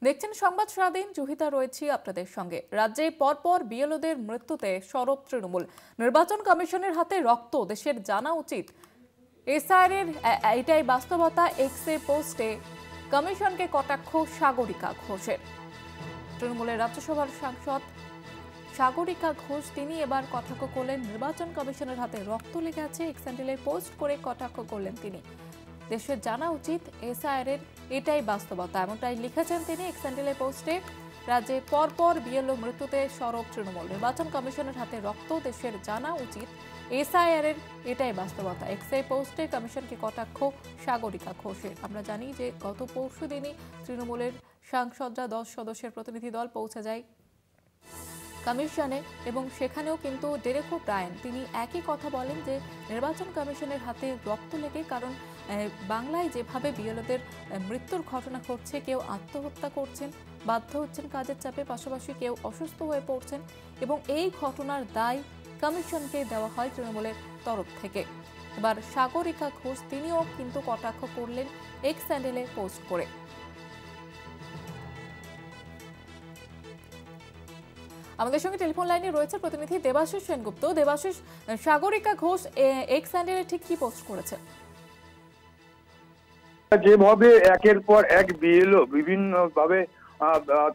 দেখছেন সংবাদ স্বাধীন, জুহিতা রয়েছি আপনাদের সঙ্গে। রাজ্যে পরপর বিএলওদের মৃত্যুতে সরব তৃণমূল। নির্বাচন কমিশনের হাতে রক্ত, দেশের জানা উচিত। এসআইআর এর এটাই বাস্তবতা। এক্সে পোস্টে কমিশনকে কটাক্ষ সাগরিকা ঘোষের। তৃণমূলের রাজ্যসভার সাংসদ সাগরিকা ঘোষ তিনি এবার কটাক্ষ করলেন নির্বাচন কমিশনের হাতে রক্ত লেগে আছে। এক্স হ্যান্ডেলে পোস্ট করে কটাক্ষ করলেন তিনি। দেশের জানা উচিত এসআইআর এর এটাই বাস্তবতা, এমনটাই লিখেছেন তিনি এক্স হ্যান্ডেলে পোস্টে। রাজ্যে পরপর বিএলও মৃত্যুতে সরব তৃণমূল। নির্বাচন কমিশনের হাতে রক্ত, দেশের জানা উচিত এসআইআর এর এটাই বাস্তবতা। এক্সে পোস্টে কমিশনকে কটাক্ষ সাগরিকা ঘোষের। আমরা জানি যে গত পরশু দিনই তৃণমূলের সাংসদরা 10 সদস্যের প্রতিনিধি দল পৌঁছে যায় কমিশনে এবং সেখানেও কিন্তু ডেরেক ওব্রায়েন তিনি একই কথা বলেন যে নির্বাচন কমিশনের হাতে রক্ত লেগে, কারণ বাংলায় যেভাবে বিএলওদের মৃত্যুর ঘটনা ঘটছে, কেউ আত্মহত্যা করছেন, বাধ্য হচ্ছেন কাজের চাপে, পাশাপাশি কেউ অসুস্থ হয়ে পড়ছেন, এবং এই ঘটনার দায় কমিশনকে দেওয়া হয় তৃণমূলের তরফ থেকে। এবার সাগরিকা ঘোষ তিনিও কিন্তু কটাক্ষ করলেন এক্স হ্যান্ডেলে পোস্ট করে। আমাদের সঙ্গে টেলিফোন লাইনে রয়েছে প্রতিনিধি দেবাশিস সেনগুপ্ত। দেবাশিস, সাগরিকা ঘোষ এক্স হ্যান্ডেলে ঠিক কি পোস্ট করেছে? যেভাবে একের পর এক বিএলও বিভিন্ন ভাবে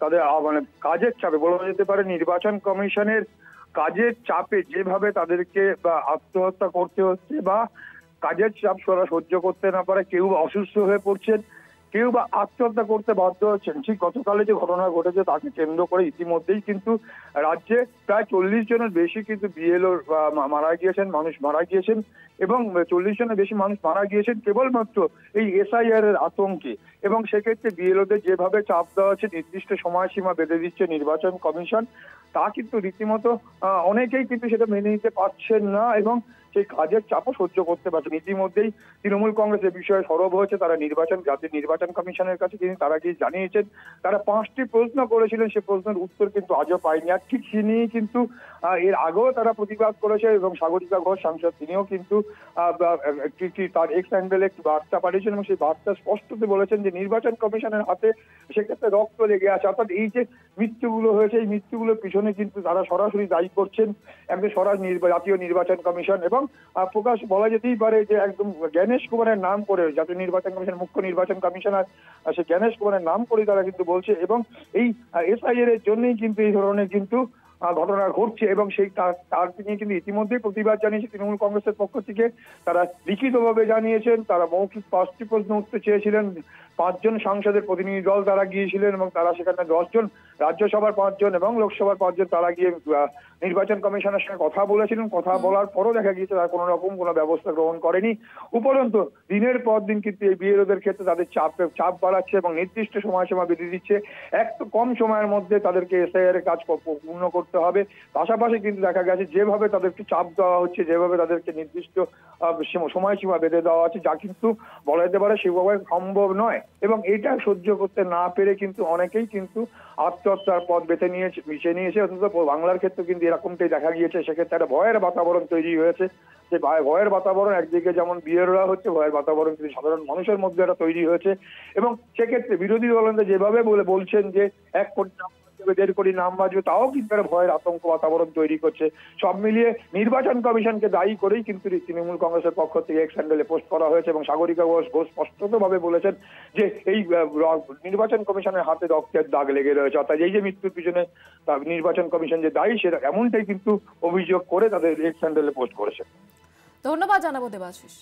তাদের মানে কাজের চাপে, বলা যেতে পারে নির্বাচন কমিশনের কাজের চাপে যেভাবে তাদেরকে আত্মহত্যা করতে হচ্ছে বা কাজের চাপ সহ্য করতে না পারে, কেউ অসুস্থ হয়ে পড়ছেন, কেউ বা আত্মহত্যা করতে বাধ্য হচ্ছেন। ঠিক গতকালে যে ঘটনা ঘটেছে তাকে কেন্দ্র করে ইতিমধ্যেই কিন্তু রাজ্যে প্রায় 40 জনের বেশি কিন্তু বিএলও মারা গিয়েছেন, মানুষ মারা গিয়েছেন, এবং 40 জনের বেশি মানুষ মারা গিয়েছেন কেবলমাত্র এই এসআইআর এর আতঙ্কে। এবং সেক্ষেত্রে বিএলওদের যেভাবে চাপ দেওয়া হচ্ছে, নির্দিষ্ট সময়সীমা বেঁধে দিচ্ছে নির্বাচন কমিশন, তা কিন্তু রীতিমতো অনেকেই কিন্তু সেটা মেনে নিতে পারছেন না এবং সেই কাজের চাপও সহ্য করতে পারছেন। ইতিমধ্যেই তৃণমূল কংগ্রেস এ বিষয়ে সরব হয়েছে। তারা জাতীয় নির্বাচন কমিশনের কাছে তারা কি জানিয়েছেন, তারা 5টি প্রশ্ন করেছিলেন, সে প্রশ্নের উত্তর কিন্তু আজও পায়নি। আর ঠিক নিয়েই কিন্তু এর আগেও তারা প্রতিবাদ করেছে এবং সাগরিকা ঘোষ সাংসদ তিনিও কিন্তু তার এক্স হ্যান্ডেলে একটি বার্তা পাঠিয়েছেন এবং সেই বার্তা স্পষ্টতে বলেছেন যে নির্বাচন কমিশনের হাতে সেক্ষেত্রে রক্ত লেগে আছে। অর্থাৎ এই যে মৃত্যুগুলো হয়েছে, এই মৃত্যুগুলোর পিছনে কিন্তু তারা সরাসরি দায়ী করছেন একদম জাতীয় নির্বাচন কমিশন। এবং প্রকাশ বলা যেতেই পারে যে একদম জ্ঞানেশ কুমারের নাম করে জাতীয় নির্বাচন কমিশন মুখ্য নির্বাচন কমিশনার সে জ্ঞানেশ কুমারের নাম করে তারা কিন্তু বলছে, এবং এই এসআইআর এর জন্যই কিন্তু এই ধরনের কিন্তু ঘটনা ঘটছে। এবং সেই তার নিয়ে কিন্তু ইতিমধ্যেই প্রতিবাদ জানিয়েছে তৃণমূল কংগ্রেসের পক্ষ থেকে। তারা লিখিতভাবে জানিয়েছেন, তারা মৌখিক 5টি প্রশ্ন উঠতে চেয়েছিলেন। 5 জন সাংসদের প্রতিনিধি দল তারা গিয়েছিলেন এবং তারা সেখানে 10 জন, রাজ্যসভার 5 জন এবং লোকসভার 5 জন তারা গিয়ে নির্বাচন কমিশনের সঙ্গে কথা বলেছিলেন। কথা বলার পরও দেখা গিয়েছে তারা কোনো রকম কোনো ব্যবস্থা গ্রহণ করেনি। উপরন্তু দিনের পর দিন কিন্তু এই বিএলওদের ক্ষেত্রে তাদের চাপ বাড়াচ্ছে এবং নির্দিষ্ট সময়সীমা বেঁধে দিচ্ছে। একটু কম সময়ের মধ্যে তাদেরকে এসআইআর এর কাজ পূর্ণ করতে হবে। পাশাপাশি কিন্তু দেখা গেছে যেভাবে তাদেরকে চাপ দেওয়া হচ্ছে, যেভাবে তাদেরকে নির্দিষ্ট সময়সীমা বেঁধে দেওয়া হচ্ছে, যা কিন্তু বলা যেতে পারে সেভাবে সম্ভব নয়। এবং এটা সহ্য করতে না পেরে কিন্তু অনেকেই কিন্তু আত্মহত্যার পথ বেছে নিয়েছে। অন্তত বাংলার ক্ষেত্রে কিন্তু এরকমটাই দেখা গিয়েছে। সেক্ষেত্রে একটা ভয়ের বাতাবরণ তৈরি হয়েছে। যে ভয়ের বাতাবরণ একদিকে যেমন বিএলওরা হচ্ছে, ভয়ের বাতাবরণ কিন্তু সাধারণ মানুষের মধ্যে একটা তৈরি হয়েছে। এবং সেক্ষেত্রে বিরোধী দলনেতা যেভাবে বলছেন যে 1 কোটি 1.5 কোটি নাম বাজবে, তাও কিন্তু একটা ভয়ের আতঙ্ক বাতাবরণ তৈরি করছে। সব মিলিয়ে নির্বাচন কমিশনকে দায়ী করেই কিন্তু তৃণমূল কংগ্রেসের পক্ষ থেকে এক্স হ্যান্ডেলে পোস্ট করা হয়েছে। এবং সাগরিকা ঘোষ স্পষ্টতভাবে বলেছেন যে এই নির্বাচন কমিশনের হাতে রক্তের দাগ লেগে রয়েছে। অর্থাৎ এই যে মৃত্যুর পিছনে নির্বাচন কমিশন যে দায়ী, সেটা এমনটাই কিন্তু অভিযোগ করে তাদের এক্স হ্যান্ডেলে পোস্ট করেছে। ধন্যবাদ জানাবো দেবাশিস।